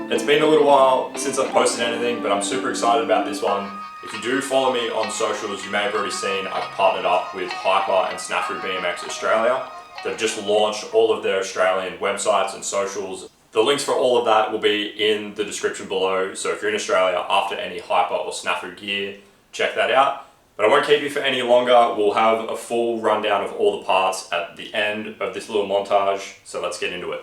It's been a little while since I've posted anything, but I'm super excited about this one. If you do follow me on socials, you may have already seen I've partnered up with Hyper and SNAFU BMX Australia. They've just launched all of their Australian websites and socials. The links for all of that will be in the description below, so if you're in Australia after any Hyper or SNAFU gear, check that out. But I won't keep you for any longer. We'll have a full rundown of all the parts at the end of this little montage, so let's get into it.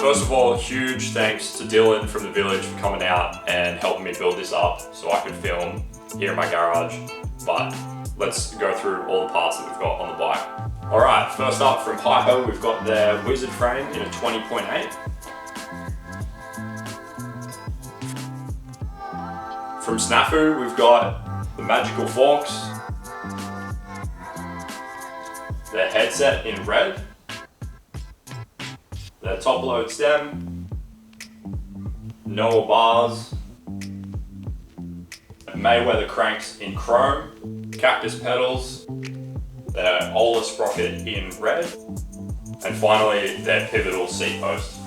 First of all, huge thanks to Dylan from the village for coming out and helping me build this up so I could film here in my garage. But let's go through all the parts that we've got on the bike. Alright, first up from Hyper, we've got their Wizard frame in a 20.8. From SNAFU, we've got the Magical Forks, their headset in red, their top load stem, Noah bars, Mayweather cranks in chrome, cactus pedals, their Ola sprocket in red, and finally their pivotal seat post.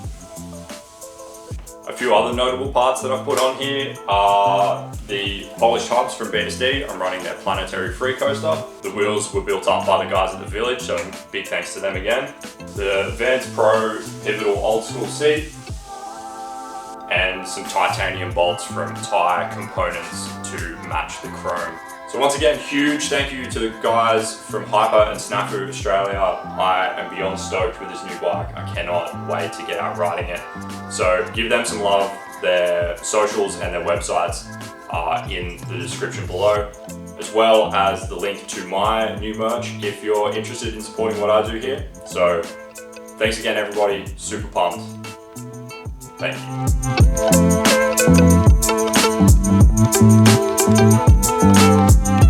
A few other notable parts that I've put on here are the polished hubs from BSD. I'm running their planetary free coaster. The wheels were built up by the guys at the village, so big thanks to them again. The Vans Pro pivotal old school seat, and some titanium bolts from Thai components to match the chrome. So once again, huge thank you to the guys from Hyper and SNAFU Australia. I am beyond stoked with this new bike. I cannot wait to get out riding it. So give them some love. Their socials and their websites are in the description below, as well as the link to my new merch if you're interested in supporting what I do here. So thanks again everybody, super pumped. Thank you.